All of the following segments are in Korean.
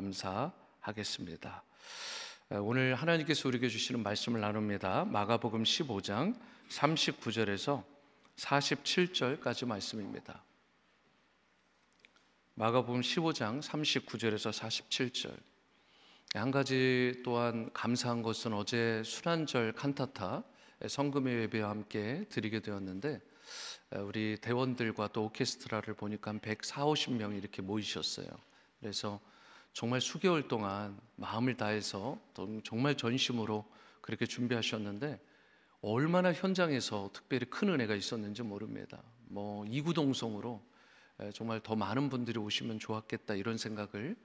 감사하겠습니다. 오늘 하나님께서 우리에게 주시는 말씀을 나눕니다. 마가복음 15장 39절에서 47절까지 말씀입니다. 마가복음 15장 39절에서 47절. 한 가지 또한 감사한 것은 어제 순환절 칸타타 성금의 예배와 함께 드리게 되었는데, 우리 대원들과 또 오케스트라를 보니까 한 140~150명이 이렇게 모이셨어요. 그래서 정말 수개월 동안 마음을 다해서 정말 전심으로 그렇게 준비하셨는데, 얼마나 현장에서 특별히 큰 은혜가 있었는지 모릅니다. 이구동성으로 정말 더 많은 분들이 오시면 좋았겠다 이런 생각을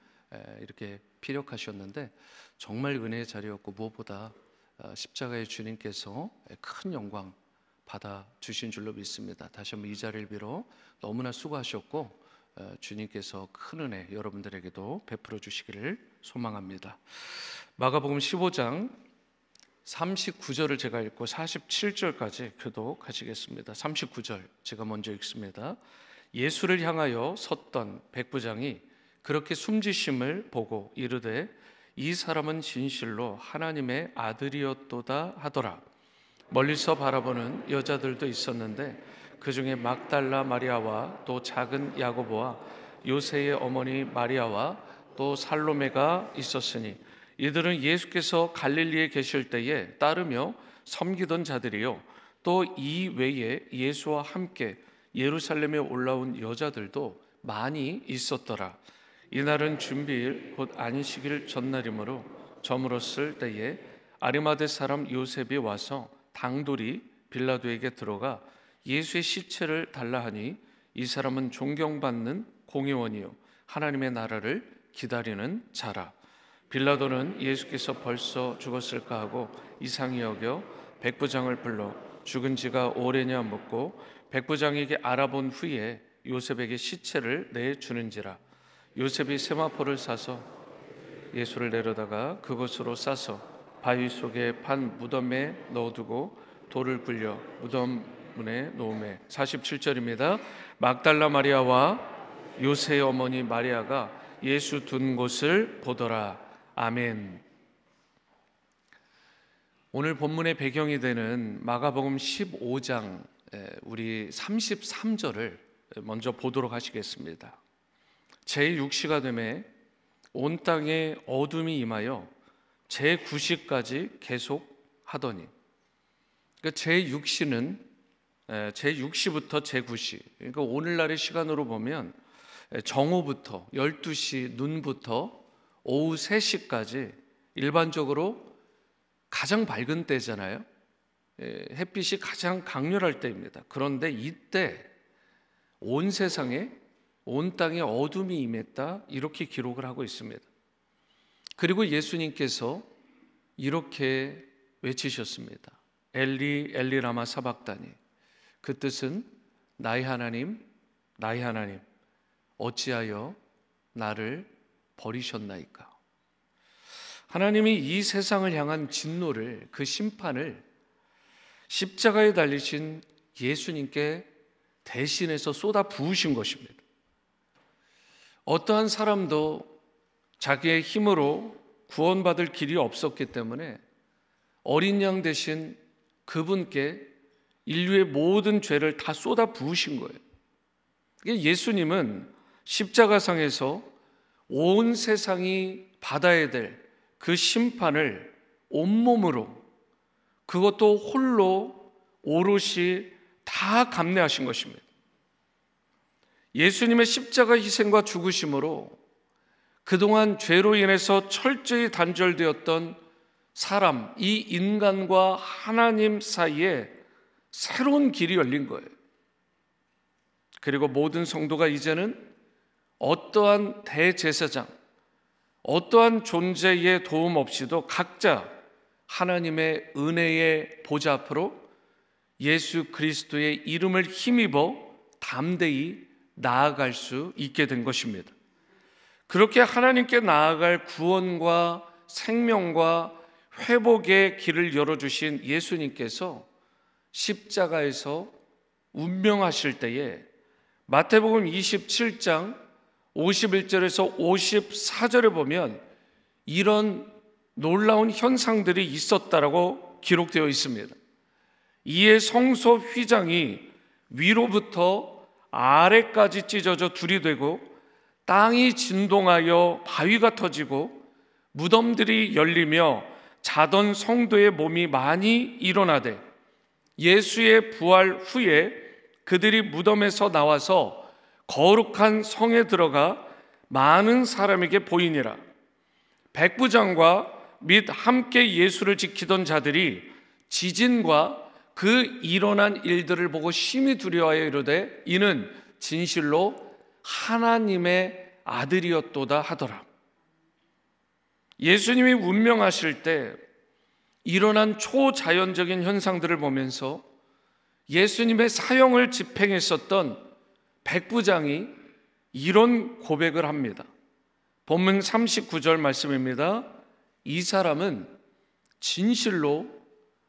이렇게 피력하셨는데, 정말 은혜의 자리였고, 무엇보다 십자가의 주님께서 큰 영광 받아주신 줄로 믿습니다. 다시 한번 이 자리를 빌어 너무나 수고하셨고, 주님께서 큰 은혜 여러분들에게도 베풀어 주시기를 소망합니다. 마가복음 15장 39절을 제가 읽고 47절까지 교독하시겠습니다. 39절 제가 먼저 읽습니다. 예수를 향하여 섰던 백부장이 그렇게 숨지심을 보고 이르되 이 사람은 진실로 하나님의 아들이었도다 하더라. 멀리서 바라보는 여자들도 있었는데 그 중에 막달라 마리아와 또 작은 야고보와 요새의 어머니 마리아와 또 살로메가 있었으니 이들은 예수께서 갈릴리에 계실 때에 따르며 섬기던 자들이요, 또 이 외에 예수와 함께 예루살렘에 올라온 여자들도 많이 있었더라. 이날은 준비일 곧 안식일 전날이므로 저물었을 때에 아리마대 사람 요셉이 와서 당돌이 빌라도에게 들어가 예수의 시체를 달라 하니 이 사람은 존경받는 공의원이요 하나님의 나라를 기다리는 자라. 빌라도는 예수께서 벌써 죽었을까 하고 이상히 여겨 백부장을 불러 죽은 지가 오래냐 묻고 백부장에게 알아본 후에 요셉에게 시체를 내주는지라. 요셉이 세마포를 사서 예수를 내려다가 그곳으로 싸서 바위 속에 판 무덤에 넣어두고 돌을 굴려 무덤 문에 놓으매. 47절입니다. 막달라 마리아와 요새의 어머니 마리아가 예수 둔 곳을 보더라. 아멘. 오늘 본문의 배경이 되는 마가복음 15장 우리 33절을 먼저 보도록 하시겠습니다. 제6시가 되매 온 땅에 어둠이 임하여 제9시까지 계속하더니, 그러니까 제6시는 제6시부터 제9시, 그러니까 오늘날의 시간으로 보면 정오부터 12시 눈부터 오후 3시까지 일반적으로 가장 밝은 때잖아요. 햇빛이 가장 강렬할 때입니다. 그런데 이때 온 세상에 온 땅에 어둠이 임했다 이렇게 기록을 하고 있습니다. 그리고 예수님께서 이렇게 외치셨습니다. 엘리 엘리 라마 사박다니. 그 뜻은 나의 하나님 나의 하나님 어찌하여 나를 버리셨나이까. 하나님이 이 세상을 향한 진노를, 그 심판을 십자가에 달리신 예수님께 대신해서 쏟아 부으신 것입니다. 어떠한 사람도 자기의 힘으로 구원받을 길이 없었기 때문에 어린 양 대신 그분께 인류의 모든 죄를 다 쏟아 부으신 거예요. 예수님은 십자가상에서 온 세상이 받아야 될 그 심판을 온몸으로, 그것도 홀로 오롯이 다 감내하신 것입니다. 예수님의 십자가 희생과 죽으심으로 그동안 죄로 인해서 철저히 단절되었던 사람, 이 인간과 하나님 사이에 새로운 길이 열린 거예요. 그리고 모든 성도가 이제는 어떠한 대제사장, 어떠한 존재의 도움 없이도 각자 하나님의 은혜의 보좌 앞으로 예수 그리스도의 이름을 힘입어 담대히 나아갈 수 있게 된 것입니다. 그렇게 하나님께 나아갈 구원과 생명과 회복의 길을 열어주신 예수님께서 십자가에서 운명하실 때에 마태복음 27장 51절에서 54절에 보면 이런 놀라운 현상들이 있었다라고 기록되어 있습니다. 이에 성소 휘장이 위로부터 아래까지 찢어져 둘이 되고 땅이 진동하여 바위가 터지고 무덤들이 열리며 자던 성도의 몸이 많이 일어나되 예수의 부활 후에 그들이 무덤에서 나와서 거룩한 성에 들어가 많은 사람에게 보이니라. 백부장과 및 함께 예수를 지키던 자들이 지진과 그 일어난 일들을 보고 심히 두려워하여 이르되 이는 진실로 하나님의 아들이었도다 하더라. 예수님이 운명하실 때 일어난 초자연적인 현상들을 보면서 예수님의 사형을 집행했었던 백부장이 이런 고백을 합니다. 본문 39절 말씀입니다. 이 사람은 진실로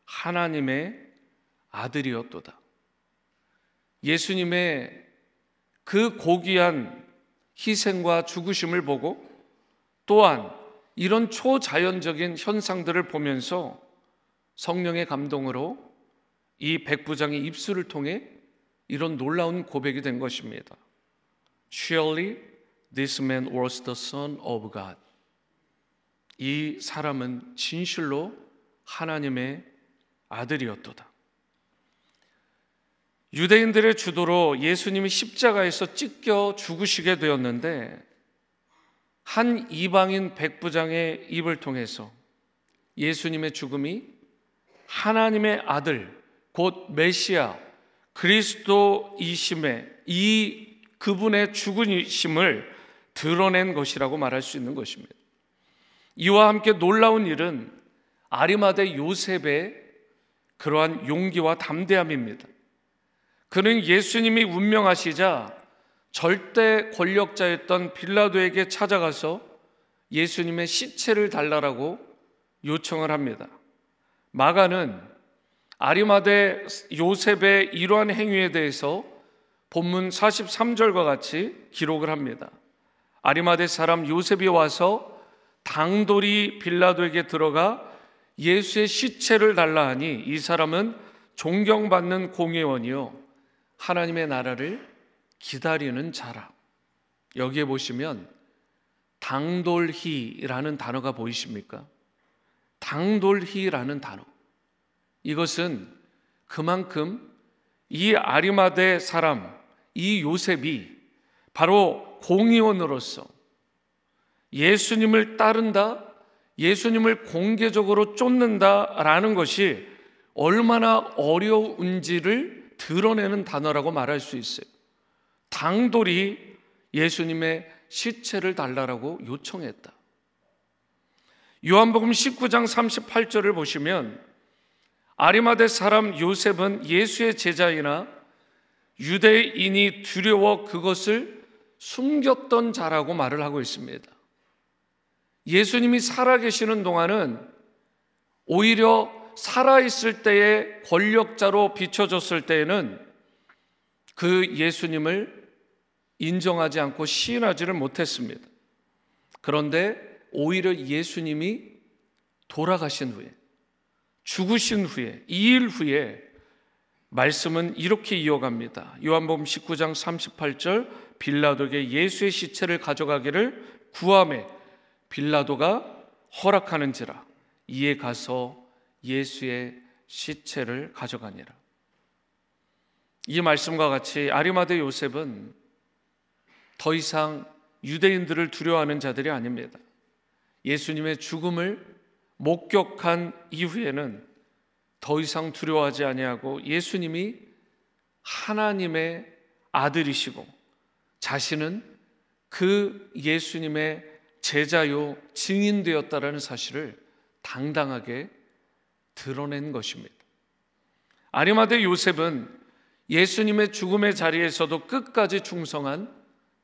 하나님의 아들이었도다. 예수님의 그 고귀한 희생과 죽으심을 보고 또한 이런 초자연적인 현상들을 보면서 성령의 감동으로 이 백부장의 입술을 통해 이런 놀라운 고백이 된 것입니다. Surely this man was the son of God. 이 사람은 진실로 하나님의 아들이었도다. 유대인들의 주도로 예수님이 십자가에서 찢겨 죽으시게 되었는데 한 이방인 백부장의 입을 통해서 예수님의 죽음이 하나님의 아들 곧 메시아 그리스도이심의 이 그분의 죽으심을 드러낸 것이라고 말할 수 있는 것입니다. 이와 함께 놀라운 일은 아리마대 요셉의 그러한 용기와 담대함입니다. 그는 예수님이 운명하시자 절대 권력자였던 빌라도에게 찾아가서 예수님의 시체를 달라고 요청을 합니다. 마가는 아리마대 요셉의 이러한 행위에 대해서 본문 43절과 같이 기록을 합니다. 아리마대 사람 요셉이 와서 당돌이 빌라도에게 들어가 예수의 시체를 달라 하니 이 사람은 존경받는 공회원이요 하나님의 나라를 기다리는 자라. 여기에 보시면 당돌히라는 단어가 보이십니까? 당돌히라는 단어. 이것은 그만큼 이 아리마대 사람, 이 요셉이 바로 공의원으로서 예수님을 따른다, 예수님을 공개적으로 쫓는다라는 것이 얼마나 어려운지를 드러내는 단어라고 말할 수 있어요. 당돌이 예수님의 시체를 달라고 요청했다. 요한복음 19장 38절을 보시면 아리마대 사람 요셉은 예수의 제자이나 유대인이 두려워 그것을 숨겼던 자라고 말을 하고 있습니다. 예수님이 살아계시는 동안은 오히려 살아있을 때의 권력자로 비춰졌을 때에는 그 예수님을 인정하지 않고 시인하지를 못했습니다. 그런데 오히려 예수님이 돌아가신 후에, 죽으신 후에, 2일 후에 말씀은 이렇게 이어갑니다. 요한복음 19장 38절 빌라도에게 예수의 시체를 가져가기를 구하매 빌라도가 허락하는지라 이에 가서 예수의 시체를 가져가니라. 이 말씀과 같이 아리마대 요셉은 더 이상 유대인들을 두려워하는 자들이 아닙니다. 예수님의 죽음을 목격한 이후에는 더 이상 두려워하지 아니하고 예수님이 하나님의 아들이시고 자신은 그 예수님의 제자요 증인되었다라는 사실을 당당하게 드러낸 것입니다. 아리마대 요셉은 예수님의 죽음의 자리에서도 끝까지 충성한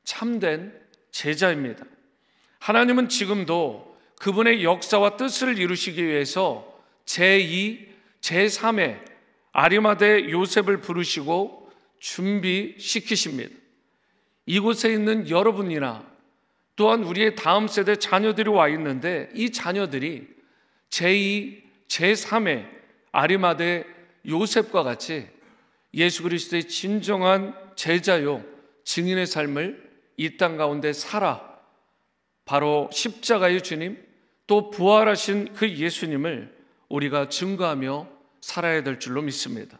참된 제자입니다. 하나님은 지금도 그분의 역사와 뜻을 이루시기 위해서 제2, 제3의 아리마대 요셉을 부르시고 준비시키십니다. 이곳에 있는 여러분이나 또한 우리의 다음 세대 자녀들이 와 있는데 이 자녀들이 제2, 제3의 아리마대 요셉과 같이 예수 그리스도의 진정한 제자요 증인의 삶을 이 땅 가운데 살아 바로 십자가의 주님 또 부활하신 그 예수님을 우리가 증거하며 살아야 될 줄로 믿습니다.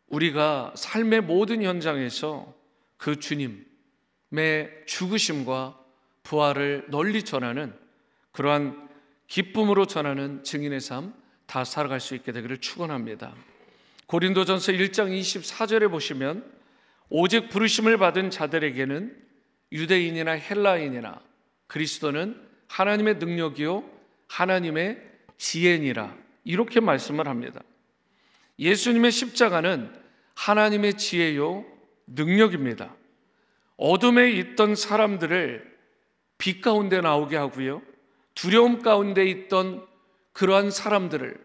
우리가 삶의 모든 현장에서 그 주님의 죽으심과 부활을 널리 전하는 그러한 기쁨으로 전하는 증인의 삶 다 살아갈 수 있게 되기를 축원합니다. 고린도전서 1장 24절에 보시면 오직 부르심을 받은 자들에게는 유대인이나 헬라인이나 그리스도는 하나님의 능력이요 하나님의 지혜니라 이렇게 말씀을 합니다. 예수님의 십자가는 하나님의 지혜요 능력입니다. 어둠에 있던 사람들을 빛 가운데 나오게 하고요, 두려움 가운데 있던 그러한 사람들을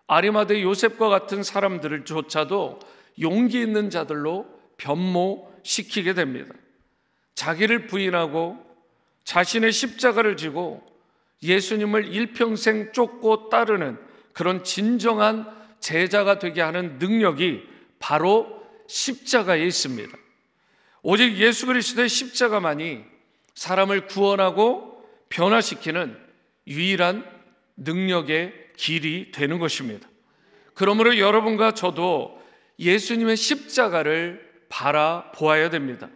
아리마대 요셉과 같은 사람들을 조차도 용기 있는 자들로 변모시키게 됩니다. 자기를 부인하고 자신의 십자가를 지고 예수님을 일평생 쫓고 따르는 그런 진정한 제자가 되게 하는 능력이 바로 십자가에 있습니다. 오직 예수 그리스도의 십자가만이 사람을 구원하고 변화시키는 유일한 능력의 길이 되는 것입니다. 그러므로 여러분과 저도 예수님의 십자가를 바라보아야 됩니다.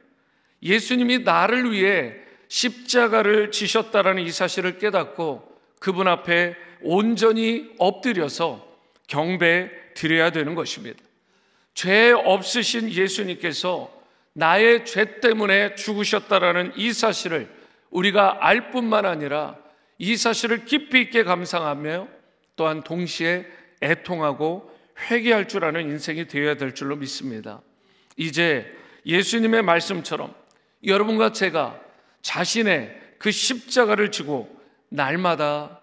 예수님이 나를 위해 십자가를 지셨다라는 이 사실을 깨닫고 그분 앞에 온전히 엎드려서 경배 드려야 되는 것입니다. 죄 없으신 예수님께서 나의 죄 때문에 죽으셨다라는 이 사실을 우리가 알 뿐만 아니라 이 사실을 깊이 있게 감상하며 또한 동시에 애통하고 회개할 줄 아는 인생이 되어야 될 줄로 믿습니다. 이제 예수님의 말씀처럼 여러분과 제가 자신의 그 십자가를 지고 날마다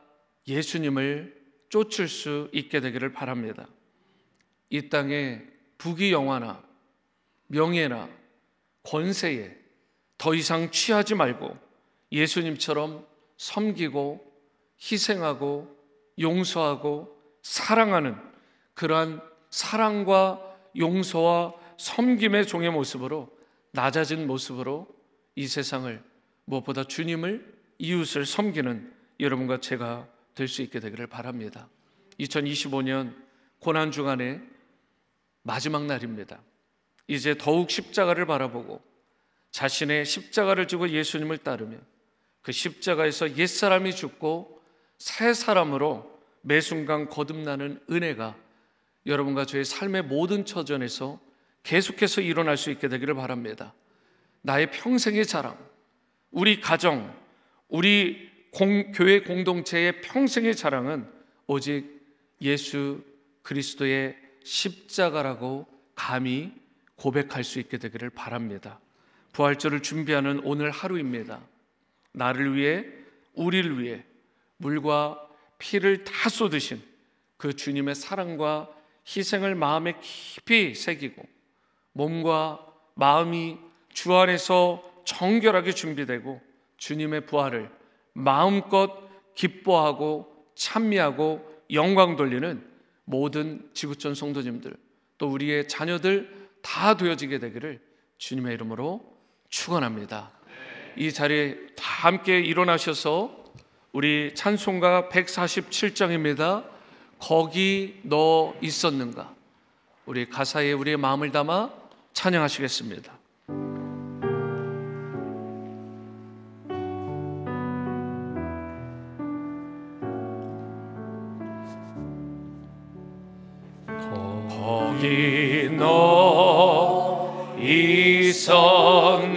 예수님을 쫓을 수 있게 되기를 바랍니다. 이 땅에 부귀영화나 명예나 권세에 더 이상 취하지 말고 예수님처럼 섬기고 희생하고 용서하고 사랑하는 그러한 사랑과 용서와 섬김의 종의 모습으로 낮아진 모습으로 이 세상을 무엇보다 주님을 이웃을 섬기는 여러분과 제가 될 수 있게 되기를 바랍니다. 2025년 고난 주간의 마지막 날입니다. 이제 더욱 십자가를 바라보고 자신의 십자가를 지고 예수님을 따르며 그 십자가에서 옛사람이 죽고 새 사람으로 매 순간 거듭나는 은혜가 여러분과 저의 삶의 모든 처전에서 계속해서 일어날 수 있게 되기를 바랍니다. 나의 평생의 자랑, 우리 가정, 우리 교회 공동체의 평생의 자랑은 오직 예수 그리스도의 십자가라고 감히 고백할 수 있게 되기를 바랍니다. 부활절을 준비하는 오늘 하루입니다. 나를 위해, 우리를 위해 물과 피를 다 쏟으신 그 주님의 사랑과 희생을 마음에 깊이 새기고 몸과 마음이 주 안에서 정결하게 준비되고 주님의 부활을 마음껏 기뻐하고 찬미하고 영광 돌리는 모든 지구촌 성도님들 또 우리의 자녀들 다 되어지게 되기를 주님의 이름으로 축원합니다. 이 자리에 다 함께 일어나셔서 우리 찬송가 147장입니다. 거기 너 있었는가? 우리 가사에 우리의 마음을 담아 찬양하시겠습니다. 거기 너 있었는가?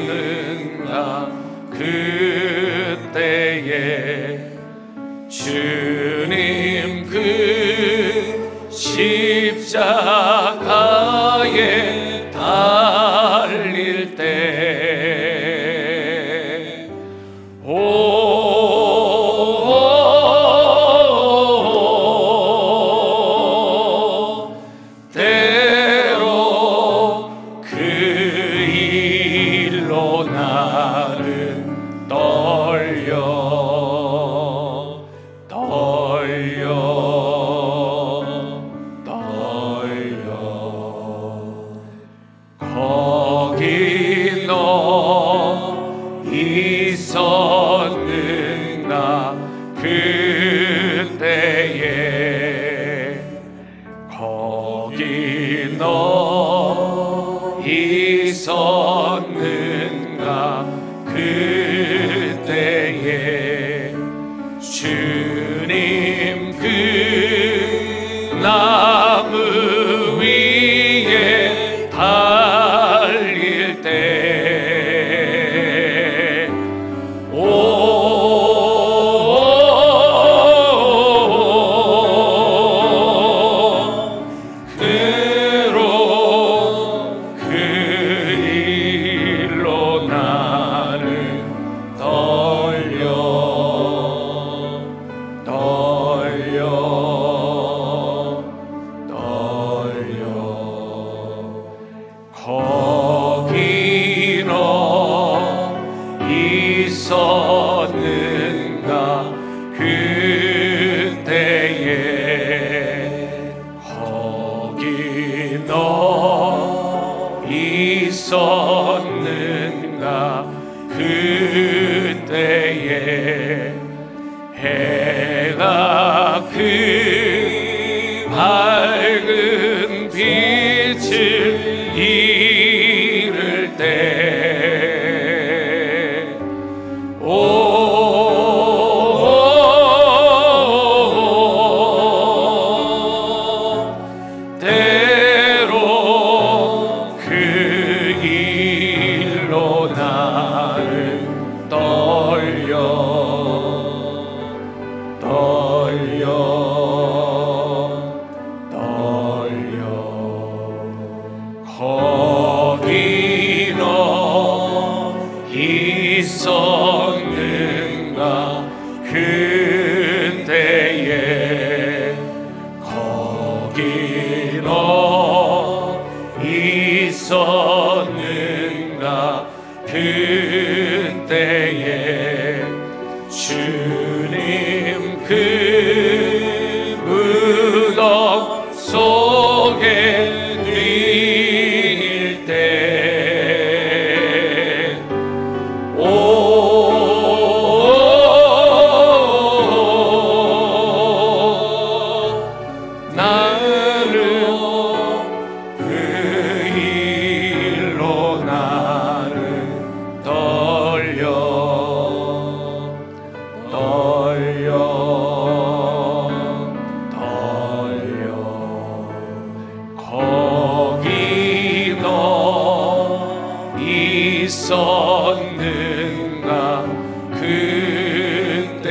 그때에 주님 그 십자가에 달릴 때 때로 그 일로 나를 떠 있었는가 그때에 거기 너 있었는가 그때에 주님 그 나무 위에 달릴 때 그 일로 나는 거기 너 있었는가 그때에 거기 너 있었는가 그때에 해가 그 밝은 빛을 잃을 때 때로 그 일로 나는 떨려 거기 너 있었는가 그때에 거기 너 있었는가 그때에 주님 그 무덤 속에 있었는가 그때에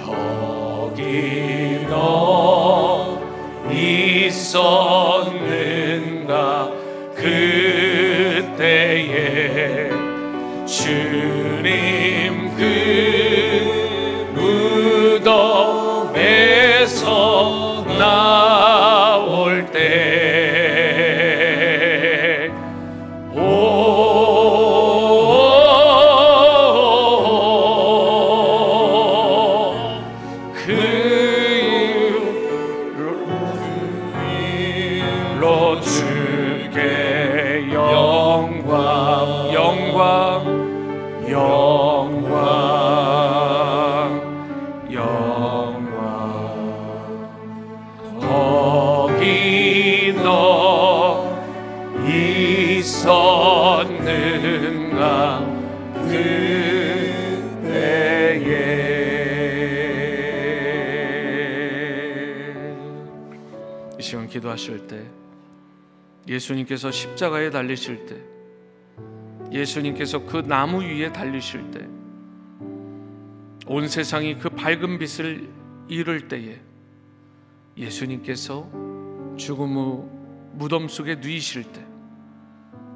거기 너 있었는가 그때에 주님 그 무덤에서 나올 때 주께 영광 거기 너 있었는가 그때에 이 시간 기도하실 때 예수님께서 십자가에 달리실 때 예수님께서 그 나무 위에 달리실 때 온 세상이 그 밝은 빛을 잃을 때에 예수님께서 죽음 후 무덤 속에 누이실 때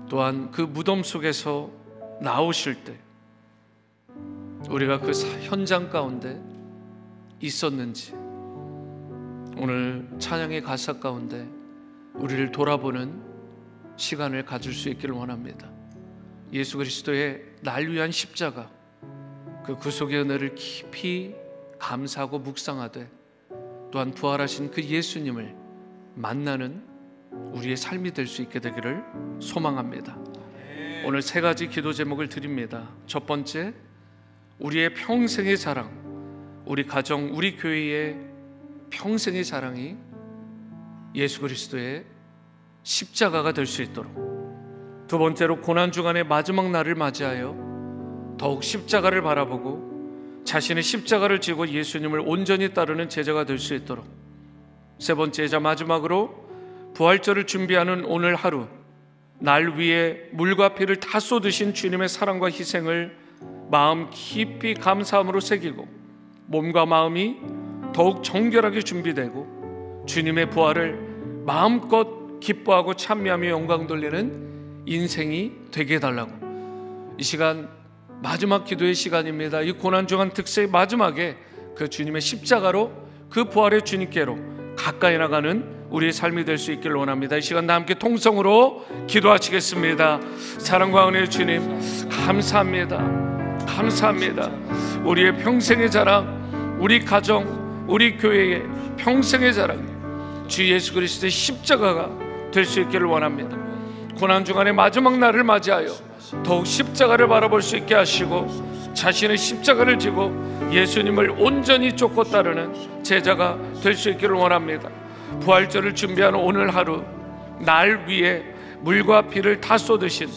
또한 그 무덤 속에서 나오실 때 우리가 그 현장 가운데 있었는지 오늘 찬양의 가사 가운데 우리를 돌아보는 시간을 가질 수 있기를 원합니다. 예수 그리스도의 날 위한 십자가 그 구속의 은혜를 깊이 감사하고 묵상하되 또한 부활하신 그 예수님을 만나는 우리의 삶이 될 수 있게 되기를 소망합니다. 오늘 세 가지 기도 제목을 드립니다. 첫 번째, 우리의 평생의 자랑, 우리 가정, 우리 교회의 평생의 자랑이 예수 그리스도의 십자가가 될 수 있도록, 두 번째로 고난주간의 마지막 날을 맞이하여 더욱 십자가를 바라보고 자신의 십자가를 지고 예수님을 온전히 따르는 제자가 될 수 있도록, 세 번째이자 마지막으로 부활절을 준비하는 오늘 하루, 날 위해 물과 피를 다 쏟으신 주님의 사랑과 희생을 마음 깊이 감사함으로 새기고 몸과 마음이 더욱 정결하게 준비되고 주님의 부활을 마음껏 기뻐하고 찬미하며 영광 돌리는 인생이 되게 해달라고, 이 시간 마지막 기도의 시간입니다. 이 고난주간 특세의 마지막에 그 주님의 십자가로, 그 부활의 주님께로 가까이 나가는 우리의 삶이 될 수 있기를 원합니다. 이 시간 다 함께 통성으로 기도하시겠습니다. 사랑과 은혜의 주님, 감사합니다. 감사합니다. 우리의 평생의 자랑, 우리 가정, 우리 교회의 평생의 자랑, 주 예수 그리스도의 십자가가 될 수 있기를 원합니다. 고난주간의 마지막 날을 맞이하여 더욱 십자가를 바라볼 수 있게 하시고 자신의 십자가를 지고 예수님을 온전히 쫓고 따르는 제자가 될 수 있기를 원합니다. 부활절을 준비하는 오늘 하루, 날 위해 물과 피를 다 쏟으신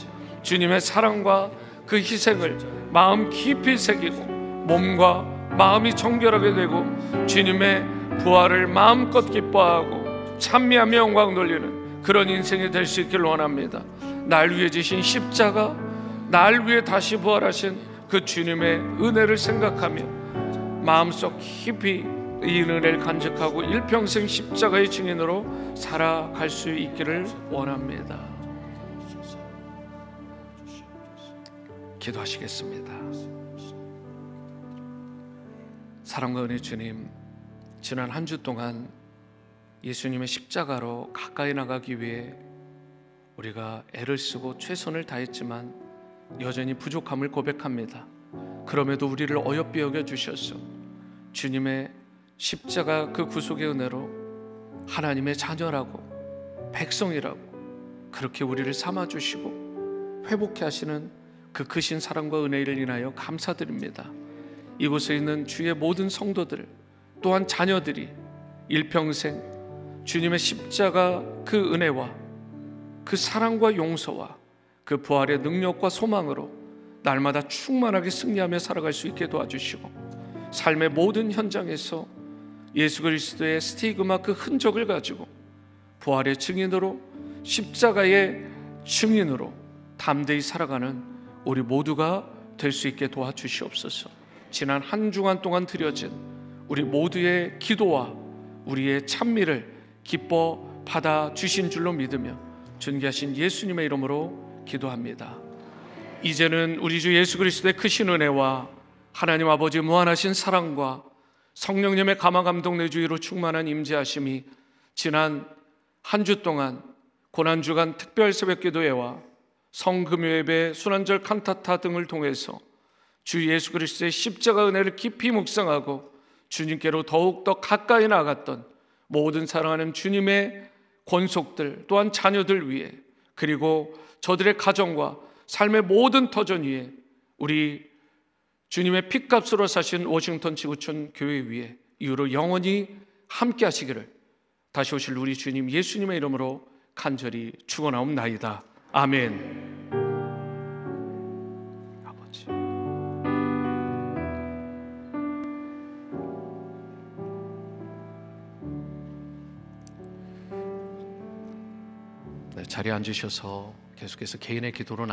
주님의 사랑과 그 희생을 마음 깊이 새기고 몸과 마음이 정결하게 되고 주님의 부활을 마음껏 기뻐하고 찬미하며 영광 돌리는 그런 인생이 될 수 있기를 원합니다. 날 위해 지신 십자가, 날 위해 다시 부활하신 그 주님의 은혜를 생각하며 마음속 깊이 이 은혜를 간직하고 일평생 십자가의 증인으로 살아갈 수 있기를 원합니다. 기도하시겠습니다. 사랑과 은혜 주님, 지난 한 주 동안 예수님의 십자가로 가까이 나가기 위해 우리가 애를 쓰고 최선을 다했지만 여전히 부족함을 고백합니다. 그럼에도 우리를 어여삐 여겨주셔서 주님의 십자가 그 구속의 은혜로 하나님의 자녀라고 백성이라고 그렇게 우리를 삼아주시고 회복해 하시는 그 크신 사랑과 은혜를 인하여 감사드립니다. 이곳에 있는 주의 모든 성도들 또한 자녀들이 일평생 주님의 십자가 그 은혜와 그 사랑과 용서와 그 부활의 능력과 소망으로 날마다 충만하게 승리하며 살아갈 수 있게 도와주시고 삶의 모든 현장에서 예수 그리스도의 스티그마 그 흔적을 가지고 부활의 증인으로 십자가의 증인으로 담대히 살아가는 우리 모두가 될 수 있게 도와주시옵소서. 지난 한 주간 동안 드려진 우리 모두의 기도와 우리의 찬미를 기뻐 받아주신 줄로 믿으며 존귀하신 예수님의 이름으로 기도합니다. 이제는 우리 주 예수 그리스도의 크신 은혜와 하나님 아버지 무한하신 사랑과 성령님의 감화 감동 내주의로 충만한 임재하심이 지난 한 주 동안 고난주간 특별 새벽기도회와 성금요예배, 순환절 칸타타 등을 통해서 주 예수 그리스도의 십자가 은혜를 깊이 묵상하고 주님께로 더욱더 가까이 나아갔던 모든 사랑하는 주님의 권속들 또한 자녀들 위해, 그리고 저들의 가정과 삶의 모든 터전 위에 우리 주님의 핏값으로 사신 워싱턴 지구촌 교회 위에 이후로 영원히 함께 하시기를 다시 오실 우리 주님 예수님의 이름으로 간절히 축원하옵나이다. 아멘. 아버지, 네, 자리에 앉으셔서 계속해서 개인의 기도로